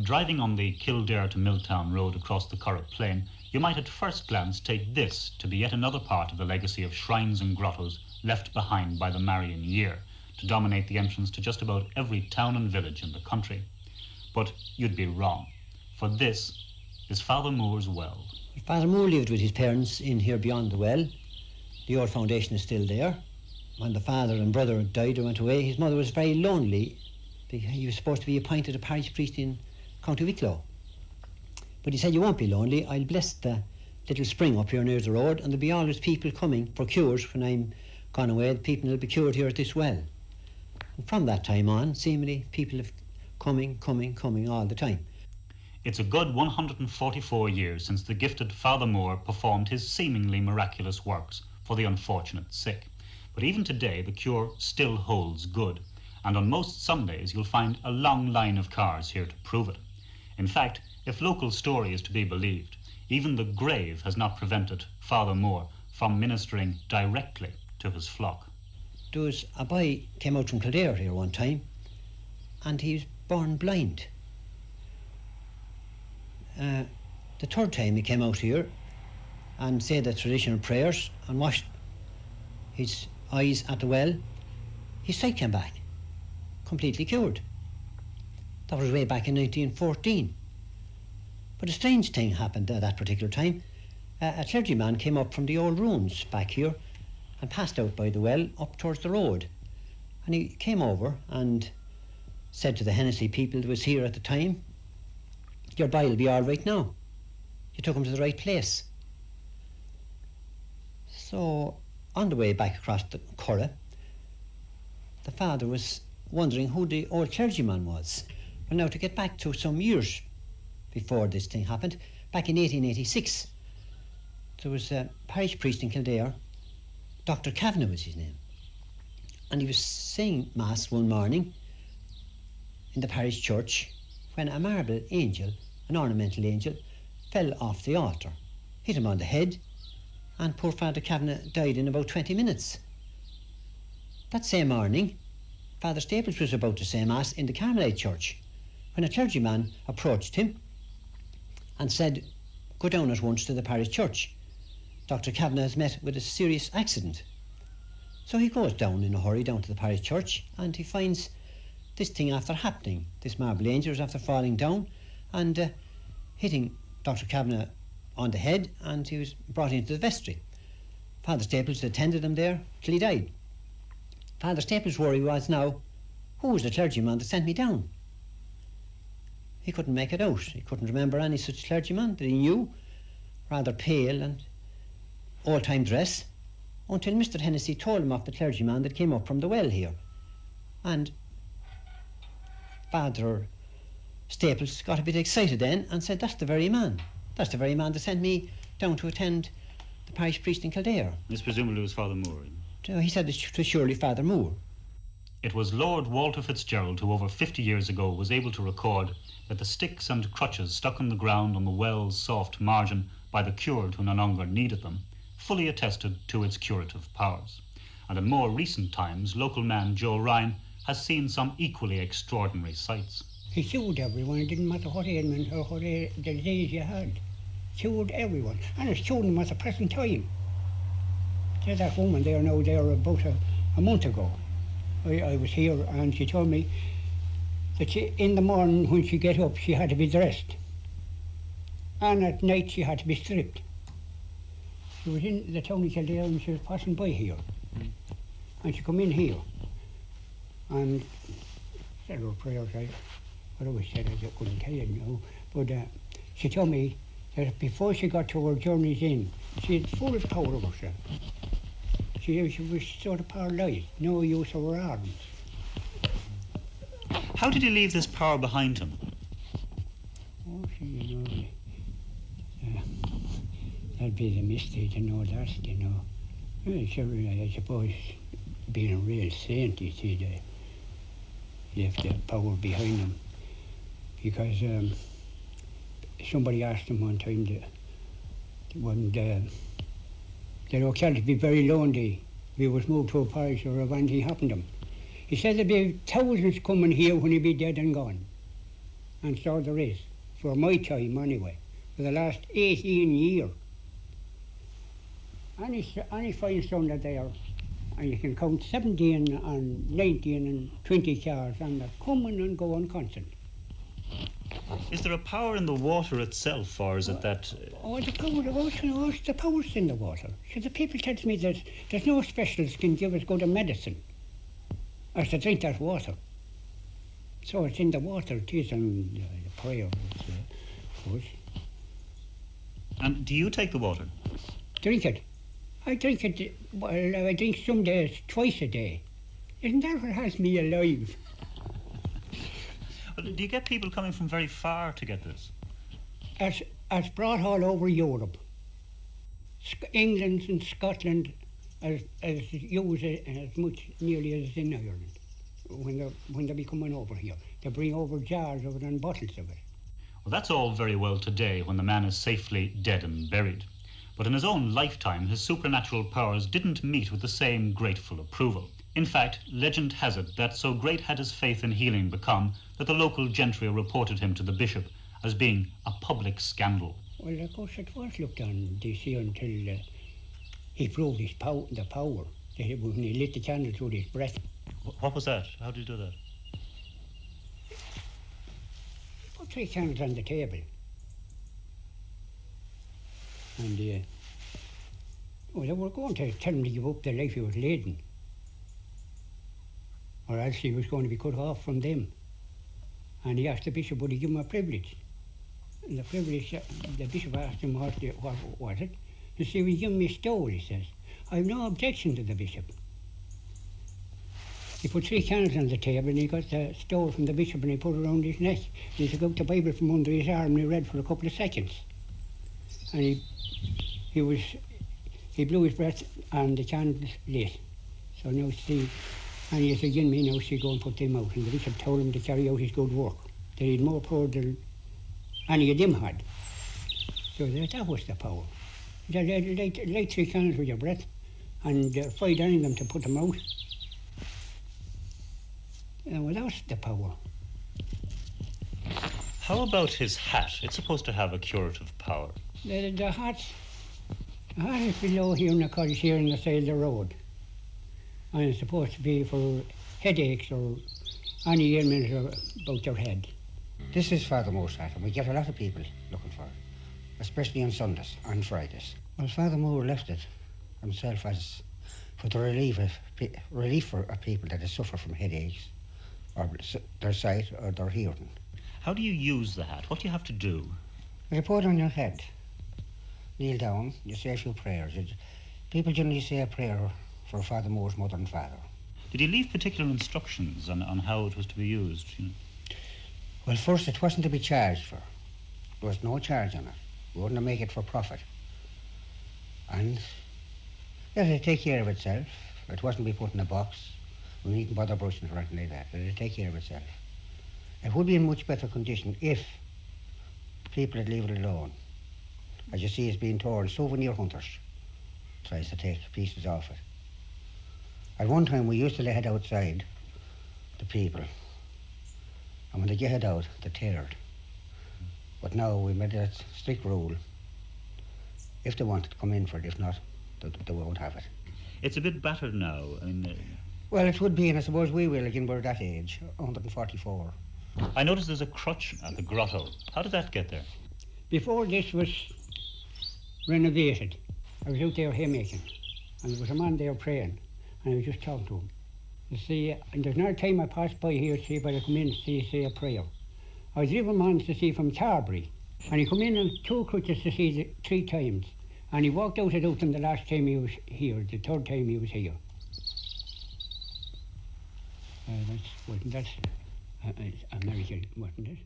Driving on the Kildare to Milltown road across the Curragh Plain, you might at first glance take this to be yet another part of the legacy of shrines and grottos left behind by the Marian year, to dominate the entrance to just about every town and village in the country. But you'd be wrong, for this is Father Moore's well. Father Moore lived with his parents in here beyond the well. The old foundation is still there. When the father and brother died or went away, his mother was very lonely. He was supposed to be appointed a parish priest in County Wicklow. But he said, "You won't be lonely. I'll bless the little spring up here near the road, and there'll be always people coming for cures when I'm gone away. The people will be cured here at this well." And from that time on, seemingly, people have coming all the time. It's a good 144 years since the gifted Father Moore performed his seemingly miraculous works for the unfortunate sick. But even today, the cure still holds good, and on most Sundays you'll find a long line of cars here to prove it. In fact, if local story is to be believed, even the grave has not prevented Father Moore from ministering directly to his flock. There was a boy came out from Kildare here one time, and he was born blind. The third time he came out here and said the traditional prayers and washed his eyes at the well, his sight came back, completely cured. That was way back in 1914. But a strange thing happened at that particular time. A clergyman came up from the old ruins back here and passed out by the well up towards the road. And he came over and said to the Hennessy people that was here at the time, "Your boy will be all right now. You took him to the right place." So on the way back across the Curragh, the father was wondering who the old clergyman was. Well, now to get back to some years before this thing happened, back in 1886, there was a parish priest in Kildare, Dr. Kavanagh was his name, and he was saying Mass one morning in the parish church when a marble angel, an ornamental angel, fell off the altar, hit him on the head, and poor Father Kavanagh died in about 20 minutes. That same morning, Father Staples was about to say Mass in the Carmelite church when a clergyman approached him and said, "Go down at once to the parish church. Dr. Kavanagh has met with a serious accident." So he goes down in a hurry down to the parish church, and he finds this thing after happening. This marble angel was after falling down and hitting Dr. Kavanagh on the head, and he was brought into the vestry. Father Staples attended him there till he died. Father Staples' worry was now, who was the clergyman that sent me down? He couldn't make it out. He couldn't remember any such clergyman that he knew, rather pale and old-time dress, until Mr. Hennessy told him of the clergyman that came up from the well here. And Father Staples got a bit excited then and said, "That's the very man. That's the very man that sent me down to attend the parish priest in Kildare." This presumably was Father Moore. He said it was surely Father Moore. It was Lord Walter Fitzgerald who over 50 years ago was able to record that the sticks and crutches stuck in the ground on the well's soft margin by the cured who no longer needed them fully attested to its curative powers. And in more recent times, local man Joe Ryan has seen some equally extraordinary sights. He cured everyone. It didn't matter what ailment or what disease you had. Cured everyone. And it's cured them at the present time. There's that woman there now there about a month ago. I was here and she told me that in the morning when she get up she had to be dressed. And at night she had to be stripped. She was in the town of Kildare and she was passing by here. And she come in here and said her prayers. I always said I couldn't tell you now, but she told me that before she got to her journeys in, she had full power of herself. She was sort of paralysed, no use of her arms. How did he leave this power behind him? Oh, that'd be the mystery to know that, you know. Well, sure, I suppose, being a real saint, you see, they left the power behind them. Because somebody asked him one time they'd okay to be very lonely if he was moved to a parish or if anything happened to him. He said there'd be thousands coming here when he'd be dead and gone. and so there is, for my time anyway, for the last 18 years. Any fine Sunday there, and you can count 17 and 19 and 20 cars, and they're coming and going constant. Is there a power in the water itself, or is it that... Oh, the power's in the water. So the people tell me that there's no specialists can give us good medicine, or to drink that water. So it's in the water, it is, and the prayer, of course. And do you take the water? Drink it. I drink it, well, I drink some days twice a day. Isn't that what has me alive? Do you get people coming from very far to get this? It's brought all over Europe. England and Scotland as use it as much nearly as in Ireland when they're coming over here. They bring over jars of it and bottles of it. Well, that's all very well today when the man is safely dead and buried. But in his own lifetime, his supernatural powers didn't meet with the same grateful approval. In fact, legend has it that so great had his faith in healing become that the local gentry reported him to the bishop as being a public scandal. Well, of course it was looked on this year until he proved the power, when he lit the candle through his breath. What was that? How did he do that? He put 3 candles on the table. And they were going to tell him to give up the life he was leading, or else he was going to be cut off from them. And he asked the bishop would he give him a privilege. And the privilege, the bishop asked him what was it. He said, "Will you give me a stole?" he says. "I have no objection to the bishop." He put 3 candles on the table and he got the stole from the bishop and he put it around his neck. He took out the Bible from under his arm and he read for a couple of seconds. And he blew his breath and the candles lit. So now see, and he said, "Again, me now see, go and put them out." And the bishop told him to carry out his good work. That he had more power than any of them had. So that was the power. They light 3 candles with your breath and fight any of them to put them out. Well, that was the power. How about his hat? It's supposed to have a curative power. The hat is below here in the cottage here on the side of the road. And it's supposed to be for headaches or any ailments about your head. This is Father Moore's hat, and we get a lot of people looking for it, especially on Sundays and Fridays. Well, Father Moore left it himself as for the relief for people that suffer from headaches or their sight or their hearing. How do you use the hat? What do you have to do? You put it on your head, kneel down, you say a few prayers. People generally say a prayer for Father Moore's mother and father. Did he leave particular instructions on how it was to be used? You know? Well, first, it wasn't to be charged for. There was no charge on it. We wouldn't make it for profit. And it'd take care of itself. It wasn't to be put in a box. We needn't bother brushing it or anything like that. It'd take care of itself. It would be in much better condition if people would leave it alone. As you see, it's being torn. Souvenir hunters tries to take pieces off it. At one time, we used to lay it outside, the people. And when they get it out, they tear it. But now we made a strict rule. If they want to come in for it, if not, they won't have it. It's a bit battered now. I mean, well, it would be, and I suppose we will again. We're that age, 144. I noticed there's a crutch at the grotto. How did that get there? Before this was renovated, I was out there haymaking, and there was a man there praying, and I was just talking to him. You see, and there's another time I passed by here, see if I come in to say a prayer. I was leaving man to see from Carberry, and he come in on 2 crutches to see 3 times, and he walked out of them the last time he was here, the 3rd time he was here. That's American, wasn't it?